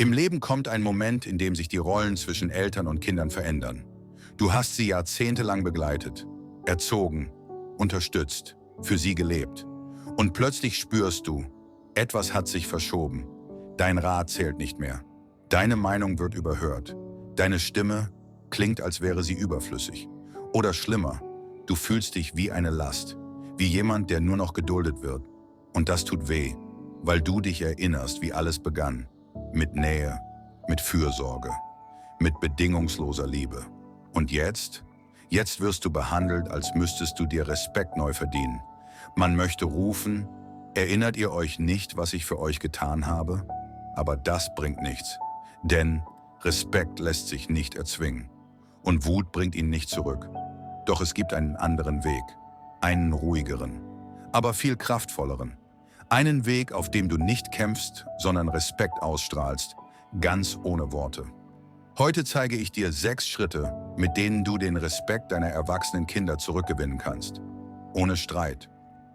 Im Leben kommt ein Moment, in dem sich die Rollen zwischen Eltern und Kindern verändern. Du hast sie jahrzehntelang begleitet, erzogen, unterstützt, für sie gelebt. Und plötzlich spürst du, etwas hat sich verschoben. Dein Rat zählt nicht mehr. Deine Meinung wird überhört. Deine Stimme klingt, als wäre sie überflüssig. Oder schlimmer, du fühlst dich wie eine Last, wie jemand, der nur noch geduldet wird. Und das tut weh, weil du dich erinnerst, wie alles begann. Mit Nähe, mit Fürsorge, mit bedingungsloser Liebe. Und jetzt? Jetzt wirst du behandelt, als müsstest du dir Respekt neu verdienen. Man möchte rufen, erinnert ihr euch nicht, was ich für euch getan habe? Aber das bringt nichts, denn Respekt lässt sich nicht erzwingen. Und Wut bringt ihn nicht zurück. Doch es gibt einen anderen Weg, einen ruhigeren, aber viel kraftvolleren. Einen Weg, auf dem du nicht kämpfst, sondern Respekt ausstrahlst, ganz ohne Worte. Heute zeige ich dir 6 Schritte, mit denen du den Respekt deiner erwachsenen Kinder zurückgewinnen kannst. Ohne Streit,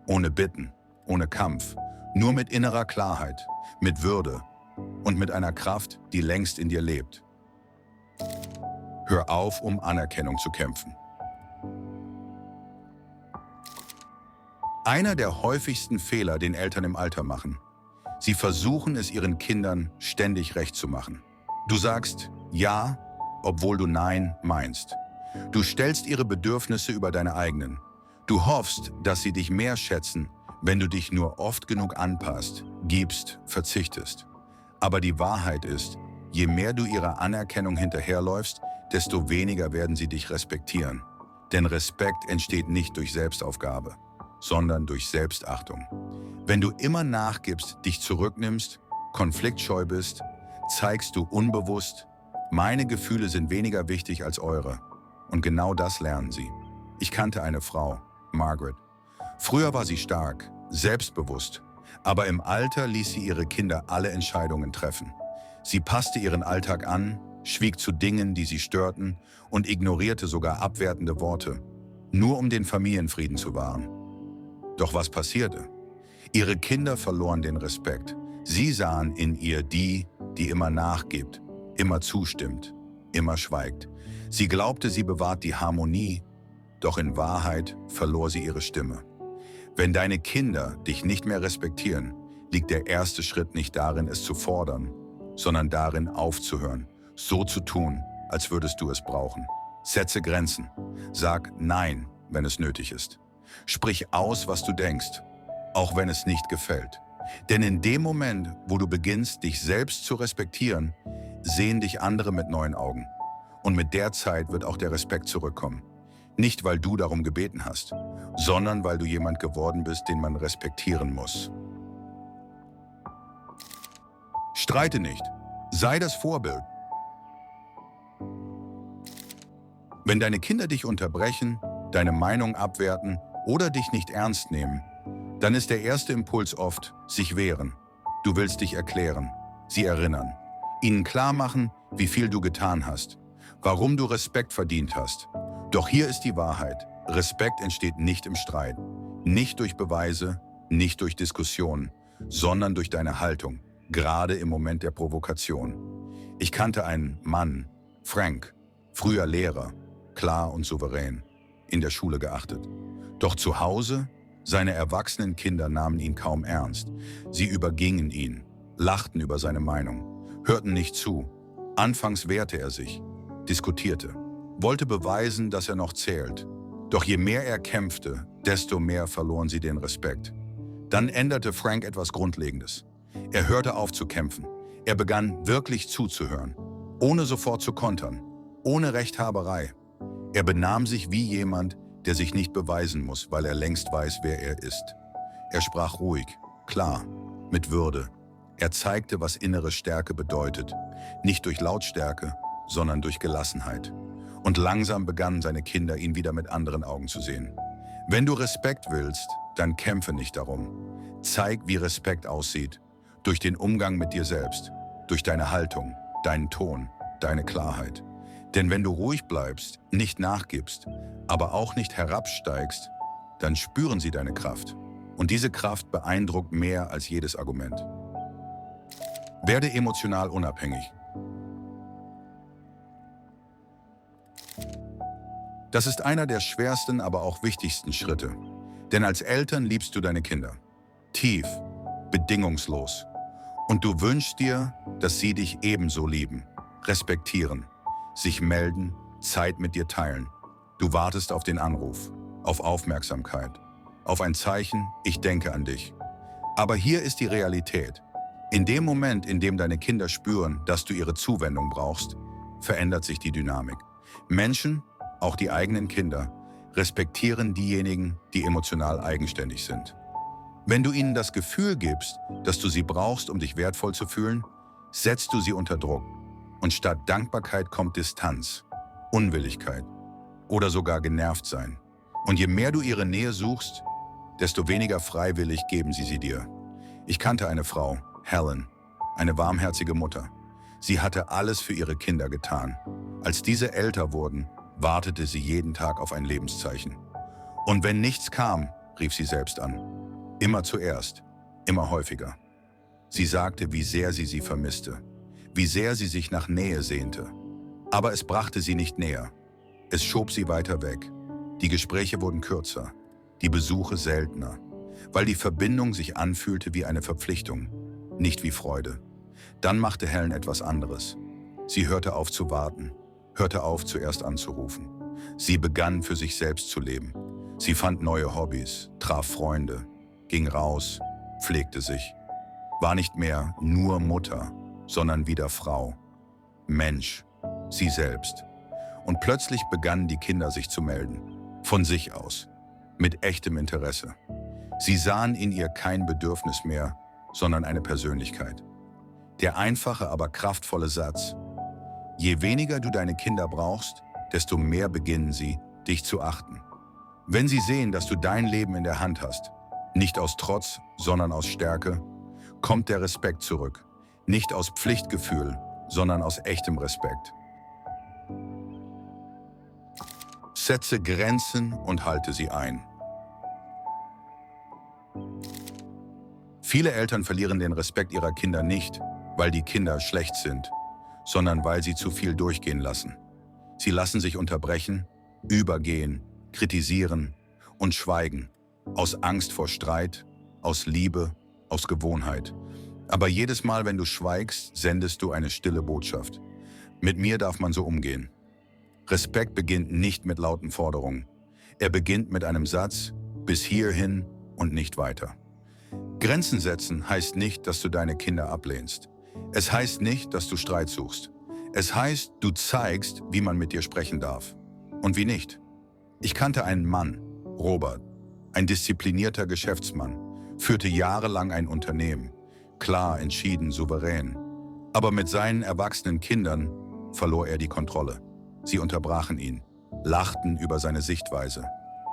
ohne Bitten, ohne Kampf, nur mit innerer Klarheit, mit Würde und mit einer Kraft, die längst in dir lebt. Hör auf, um Anerkennung zu kämpfen. Einer der häufigsten Fehler, den Eltern im Alter machen. Sie versuchen es ihren Kindern ständig recht zu machen. Du sagst Ja, obwohl du Nein meinst. Du stellst ihre Bedürfnisse über deine eigenen. Du hoffst, dass sie dich mehr schätzen, wenn du dich nur oft genug anpasst, gibst, verzichtest. Aber die Wahrheit ist, je mehr du ihrer Anerkennung hinterherläufst, desto weniger werden sie dich respektieren. Denn Respekt entsteht nicht durch Selbstaufgabe, sondern durch Selbstachtung. Wenn du immer nachgibst, dich zurücknimmst, konfliktscheu bist, zeigst du unbewusst, meine Gefühle sind weniger wichtig als eure. Und genau das lernen sie. Ich kannte eine Frau, Margaret. Früher war sie stark, selbstbewusst, aber im Alter ließ sie ihre Kinder alle Entscheidungen treffen. Sie passte ihren Alltag an, schwieg zu Dingen, die sie störten und ignorierte sogar abwertende Worte, nur um den Familienfrieden zu wahren. Doch was passierte? Ihre Kinder verloren den Respekt. Sie sahen in ihr die immer nachgibt, immer zustimmt, immer schweigt. Sie glaubte, sie bewahrt die Harmonie, doch in Wahrheit verlor sie ihre Stimme. Wenn deine Kinder dich nicht mehr respektieren, liegt der erste Schritt nicht darin, es zu fordern, sondern darin, aufzuhören, so zu tun, als würdest du es brauchen. Setze Grenzen. Sag Nein, wenn es nötig ist. Sprich aus, was du denkst, auch wenn es nicht gefällt. Denn in dem Moment, wo du beginnst, dich selbst zu respektieren, sehen dich andere mit neuen Augen. Und mit der Zeit wird auch der Respekt zurückkommen. Nicht, weil du darum gebeten hast, sondern weil du jemand geworden bist, den man respektieren muss. Streite nicht. Sei das Vorbild. Wenn deine Kinder dich unterbrechen, deine Meinung abwerten oder dich nicht ernst nehmen, dann ist der erste Impuls oft, sich wehren. Du willst dich erklären, sie erinnern, ihnen klar machen, wie viel du getan hast, warum du Respekt verdient hast. Doch hier ist die Wahrheit. Respekt entsteht nicht im Streit, nicht durch Beweise, nicht durch Diskussionen, sondern durch deine Haltung, gerade im Moment der Provokation. Ich kannte einen Mann, Frank, früher Lehrer, klar und souverän, in der Schule geachtet. Doch zu Hause, seine erwachsenen Kinder nahmen ihn kaum ernst. Sie übergingen ihn, lachten über seine Meinung, hörten nicht zu. Anfangs wehrte er sich, diskutierte, wollte beweisen, dass er noch zählt. Doch je mehr er kämpfte, desto mehr verloren sie den Respekt. Dann änderte Frank etwas Grundlegendes. Er hörte auf zu kämpfen. Er begann wirklich zuzuhören, ohne sofort zu kontern, ohne Rechthaberei. Er benahm sich wie jemand, der sich nicht beweisen muss, weil er längst weiß, wer er ist. Er sprach ruhig, klar, mit Würde. Er zeigte, was innere Stärke bedeutet, nicht durch Lautstärke, sondern durch Gelassenheit. Und langsam begannen seine Kinder, ihn wieder mit anderen Augen zu sehen. Wenn du Respekt willst, dann kämpfe nicht darum. Zeig, wie Respekt aussieht, durch den Umgang mit dir selbst, durch deine Haltung, deinen Ton, deine Klarheit. Denn wenn du ruhig bleibst, nicht nachgibst, aber auch nicht herabsteigst, dann spüren sie deine Kraft. Und diese Kraft beeindruckt mehr als jedes Argument. Werde emotional unabhängig. Das ist einer der schwersten, aber auch wichtigsten Schritte. Denn als Eltern liebst du deine Kinder. Tief, bedingungslos. Und du wünschst dir, dass sie dich ebenso lieben, respektieren, sich melden, Zeit mit dir teilen. Du wartest auf den Anruf, auf Aufmerksamkeit, auf ein Zeichen, ich denke an dich. Aber hier ist die Realität. In dem Moment, in dem deine Kinder spüren, dass du ihre Zuwendung brauchst, verändert sich die Dynamik. Menschen, auch die eigenen Kinder, respektieren diejenigen, die emotional eigenständig sind. Wenn du ihnen das Gefühl gibst, dass du sie brauchst, um dich wertvoll zu fühlen, setzt du sie unter Druck. Und statt Dankbarkeit kommt Distanz, Unwilligkeit oder sogar genervt sein. Und je mehr du ihre Nähe suchst, desto weniger freiwillig geben sie dir. Ich kannte eine Frau, Helen, eine warmherzige Mutter. Sie hatte alles für ihre Kinder getan. Als diese älter wurden, wartete sie jeden Tag auf ein Lebenszeichen. Und wenn nichts kam, rief sie selbst an. Immer zuerst, immer häufiger. Sie sagte, wie sehr sie vermisste, wie sehr sie sich nach Nähe sehnte. Aber es brachte sie nicht näher. Es schob sie weiter weg. Die Gespräche wurden kürzer, die Besuche seltener, weil die Verbindung sich anfühlte wie eine Verpflichtung, nicht wie Freude. Dann machte Helen etwas anderes. Sie hörte auf zu warten, hörte auf zuerst anzurufen. Sie begann für sich selbst zu leben. Sie fand neue Hobbys, traf Freunde, ging raus, pflegte sich. War nicht mehr nur Mutter, sondern wieder Frau, Mensch, sie selbst. Und plötzlich begannen die Kinder sich zu melden, von sich aus, mit echtem Interesse. Sie sahen in ihr kein Bedürfnis mehr, sondern eine Persönlichkeit. Der einfache, aber kraftvolle Satz: Je weniger du deine Kinder brauchst, desto mehr beginnen sie, dich zu achten. Wenn sie sehen, dass du dein Leben in der Hand hast, nicht aus Trotz, sondern aus Stärke, kommt der Respekt zurück. Nicht aus Pflichtgefühl, sondern aus echtem Respekt. Setze Grenzen und halte sie ein. Viele Eltern verlieren den Respekt ihrer Kinder nicht, weil die Kinder schlecht sind, sondern weil sie zu viel durchgehen lassen. Sie lassen sich unterbrechen, übergehen, kritisieren und schweigen, aus Angst vor Streit, aus Liebe, aus Gewohnheit. Aber jedes Mal, wenn du schweigst, sendest du eine stille Botschaft. Mit mir darf man so umgehen. Respekt beginnt nicht mit lauten Forderungen. Er beginnt mit einem Satz, bis hierhin und nicht weiter. Grenzen setzen heißt nicht, dass du deine Kinder ablehnst. Es heißt nicht, dass du Streit suchst. Es heißt, du zeigst, wie man mit dir sprechen darf und wie nicht. Ich kannte einen Mann, Robert, ein disziplinierter Geschäftsmann, führte jahrelang ein Unternehmen, klar, entschieden, souverän. Aber mit seinen erwachsenen Kindern verlor er die Kontrolle. Sie unterbrachen ihn, lachten über seine Sichtweise,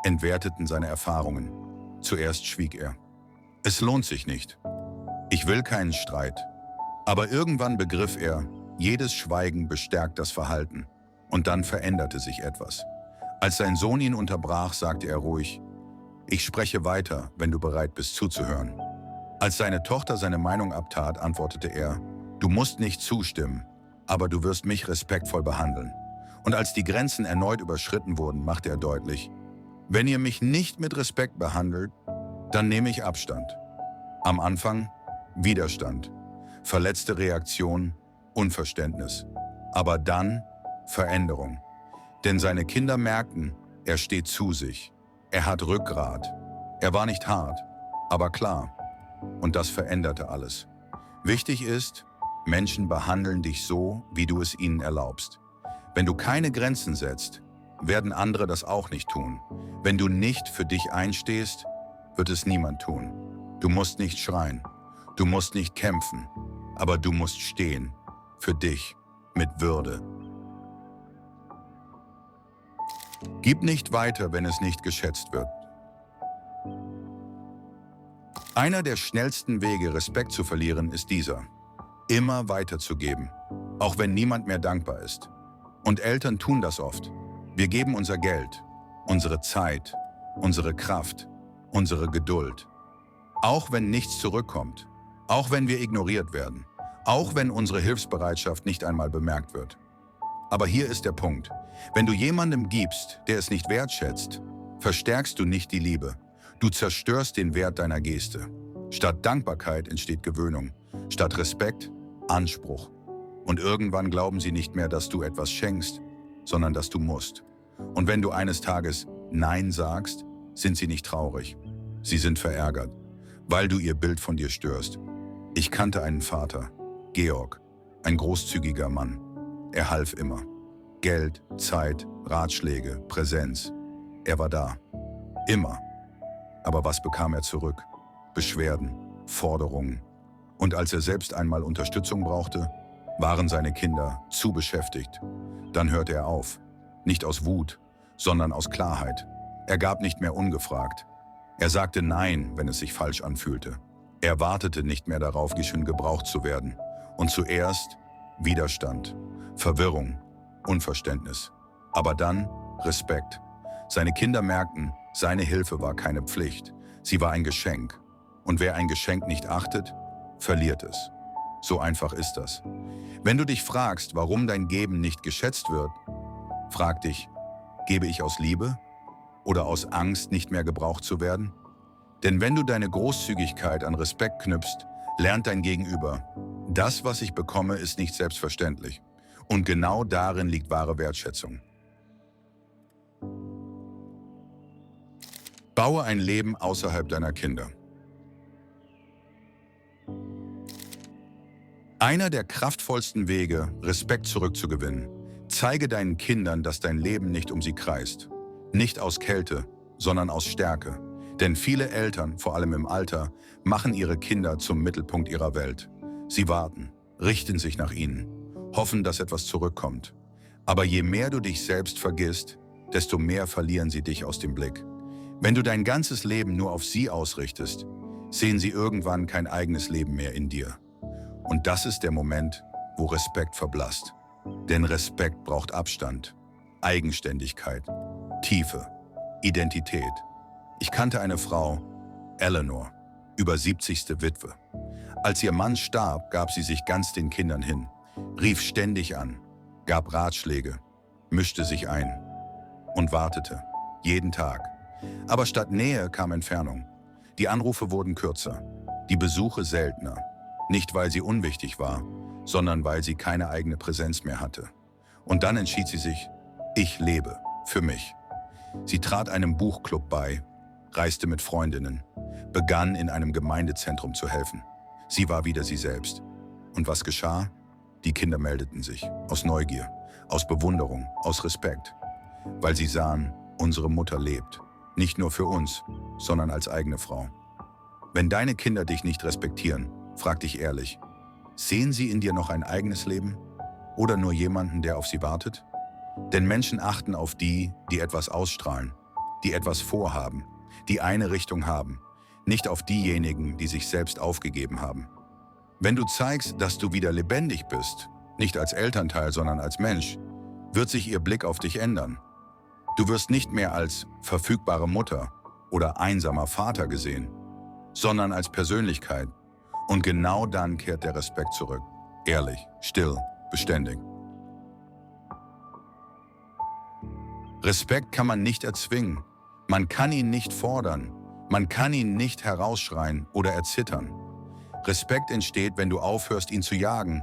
entwerteten seine Erfahrungen. Zuerst schwieg er. Es lohnt sich nicht. Ich will keinen Streit. Aber irgendwann begriff er, jedes Schweigen bestärkt das Verhalten. Und dann veränderte sich etwas. Als sein Sohn ihn unterbrach, sagte er ruhig: Ich spreche weiter, wenn du bereit bist zuzuhören. Als seine Tochter seine Meinung abtat, antwortete er: Du musst nicht zustimmen, aber du wirst mich respektvoll behandeln. Und als die Grenzen erneut überschritten wurden, machte er deutlich: Wenn ihr mich nicht mit Respekt behandelt, dann nehme ich Abstand. Am Anfang Widerstand, verletzte Reaktion, Unverständnis. Aber dann Veränderung. Denn seine Kinder merkten, er steht zu sich. Er hat Rückgrat. Er war nicht hart, aber klar. Und das veränderte alles. Wichtig ist, Menschen behandeln dich so, wie du es ihnen erlaubst. Wenn du keine Grenzen setzt, werden andere das auch nicht tun. Wenn du nicht für dich einstehst, wird es niemand tun. Du musst nicht schreien, du musst nicht kämpfen, aber du musst stehen, für dich, mit Würde. Gib nicht weiter, wenn es nicht geschätzt wird. Einer der schnellsten Wege, Respekt zu verlieren, ist dieser: immer weiterzugeben, auch wenn niemand mehr dankbar ist. Und Eltern tun das oft. Wir geben unser Geld, unsere Zeit, unsere Kraft, unsere Geduld. Auch wenn nichts zurückkommt, auch wenn wir ignoriert werden, Auch wenn unsere Hilfsbereitschaft nicht einmal bemerkt wird. Aber hier ist der Punkt. Wenn du jemandem gibst, der es nicht wertschätzt, verstärkst du nicht die Liebe. Du zerstörst den Wert deiner Geste. Statt Dankbarkeit entsteht Gewöhnung. Statt Respekt, Anspruch. Und irgendwann glauben sie nicht mehr, dass du etwas schenkst, sondern dass du musst. Und wenn du eines Tages Nein sagst, sind sie nicht traurig. Sie sind verärgert, weil du ihr Bild von dir störst. Ich kannte einen Vater, Georg, ein großzügiger Mann. Er half immer. Geld, Zeit, Ratschläge, Präsenz. Er war da. Immer. Aber was bekam er zurück? Beschwerden, Forderungen. Und als er selbst einmal Unterstützung brauchte, waren seine Kinder zu beschäftigt. Dann hörte er auf. Nicht aus Wut, sondern aus Klarheit. Er gab nicht mehr ungefragt. Er sagte Nein, wenn es sich falsch anfühlte. Er wartete nicht mehr darauf, geschön gebraucht zu werden. Und zuerst Widerstand, Verwirrung, Unverständnis. Aber dann Respekt. Seine Kinder merkten, seine Hilfe war keine Pflicht. Sie war ein Geschenk. Und wer ein Geschenk nicht achtet, verliert es. So einfach ist das. Wenn du dich fragst, warum dein Geben nicht geschätzt wird, frag dich, gebe ich aus Liebe oder aus Angst, nicht mehr gebraucht zu werden? Denn wenn du deine Großzügigkeit an Respekt knüpfst, lernt dein Gegenüber, das, was ich bekomme, ist nicht selbstverständlich. Und genau darin liegt wahre Wertschätzung. Baue ein Leben außerhalb deiner Kinder. Einer der kraftvollsten Wege, Respekt zurückzugewinnen, zeige deinen Kindern, dass dein Leben nicht um sie kreist. Nicht aus Kälte, sondern aus Stärke. Denn viele Eltern, vor allem im Alter, machen ihre Kinder zum Mittelpunkt ihrer Welt. Sie warten, richten sich nach ihnen, hoffen, dass etwas zurückkommt. Aber je mehr du dich selbst vergisst, desto mehr verlieren sie dich aus dem Blick. Wenn du dein ganzes Leben nur auf sie ausrichtest, sehen sie irgendwann kein eigenes Leben mehr in dir. Und das ist der Moment, wo Respekt verblasst. Denn Respekt braucht Abstand, Eigenständigkeit, Tiefe, Identität. Ich kannte eine Frau, Eleanor, über 70. Witwe. Als ihr Mann starb, gab sie sich ganz den Kindern hin, rief ständig an, gab Ratschläge, mischte sich ein und wartete, jeden Tag. Aber statt Nähe kam Entfernung. Die Anrufe wurden kürzer, die Besuche seltener. Nicht, weil sie unwichtig war, sondern weil sie keine eigene Präsenz mehr hatte. Und dann entschied sie sich, ich lebe für mich. Sie trat einem Buchclub bei, reiste mit Freundinnen, begann in einem Gemeindezentrum zu helfen. Sie war wieder sie selbst. Und was geschah? Die Kinder meldeten sich, aus Neugier, aus Bewunderung, aus Respekt, weil sie sahen, unsere Mutter lebt, nicht nur für uns, sondern als eigene Frau. Wenn deine Kinder dich nicht respektieren, frag dich ehrlich, sehen sie in dir noch ein eigenes Leben oder nur jemanden, der auf sie wartet? Denn Menschen achten auf die, die etwas ausstrahlen, die etwas vorhaben, die eine Richtung haben, nicht auf diejenigen, die sich selbst aufgegeben haben. Wenn du zeigst, dass du wieder lebendig bist, nicht als Elternteil, sondern als Mensch, wird sich ihr Blick auf dich ändern. Du wirst nicht mehr als verfügbare Mutter oder einsamer Vater gesehen, sondern als Persönlichkeit. Und genau dann kehrt der Respekt zurück. Ehrlich, still, beständig. Respekt kann man nicht erzwingen. Man kann ihn nicht fordern. Man kann ihn nicht herausschreien oder erzittern. Respekt entsteht, wenn du aufhörst, ihn zu jagen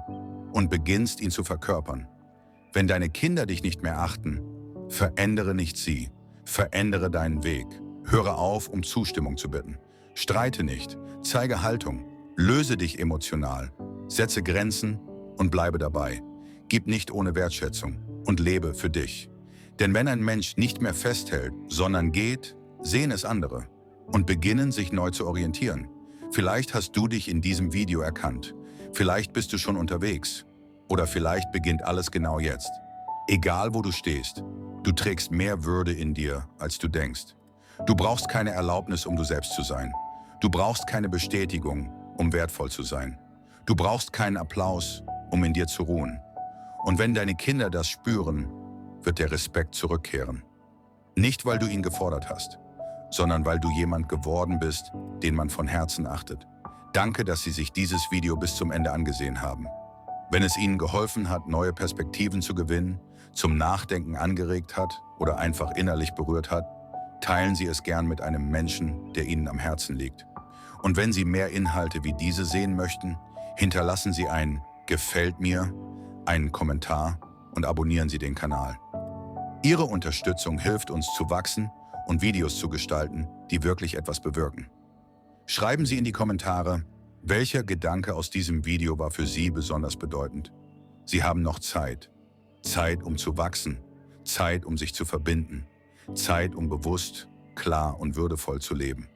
und beginnst, ihn zu verkörpern. Wenn deine Kinder dich nicht mehr achten, verändere nicht sie. Verändere deinen Weg. Höre auf, um Zustimmung zu bitten. Streite nicht. Zeige Haltung. Löse dich emotional. Setze Grenzen und bleibe dabei. Gib nicht ohne Wertschätzung und lebe für dich. Denn wenn ein Mensch nicht mehr festhält, sondern geht, sehen es andere und beginnen, sich neu zu orientieren. Vielleicht hast du dich in diesem Video erkannt. Vielleicht bist du schon unterwegs. Oder vielleicht beginnt alles genau jetzt. Egal, wo du stehst, du trägst mehr Würde in dir, als du denkst. Du brauchst keine Erlaubnis, um du selbst zu sein. Du brauchst keine Bestätigung, um wertvoll zu sein. Du brauchst keinen Applaus, um in dir zu ruhen. Und wenn deine Kinder das spüren, wird der Respekt zurückkehren. Nicht, weil du ihn gefordert hast, sondern weil du jemand geworden bist, den man von Herzen achtet. Danke, dass Sie sich dieses Video bis zum Ende angesehen haben. Wenn es Ihnen geholfen hat, neue Perspektiven zu gewinnen, zum Nachdenken angeregt hat oder einfach innerlich berührt hat, teilen Sie es gern mit einem Menschen, der Ihnen am Herzen liegt. Und wenn Sie mehr Inhalte wie diese sehen möchten, hinterlassen Sie ein Gefällt mir, einen Kommentar und abonnieren Sie den Kanal. Ihre Unterstützung hilft uns zu wachsen und Videos zu gestalten, die wirklich etwas bewirken. Schreiben Sie in die Kommentare, welcher Gedanke aus diesem Video war für Sie besonders bedeutend. Sie haben noch Zeit. Zeit, um zu wachsen. Zeit, um sich zu verbinden. Zeit, um bewusst, klar und würdevoll zu leben.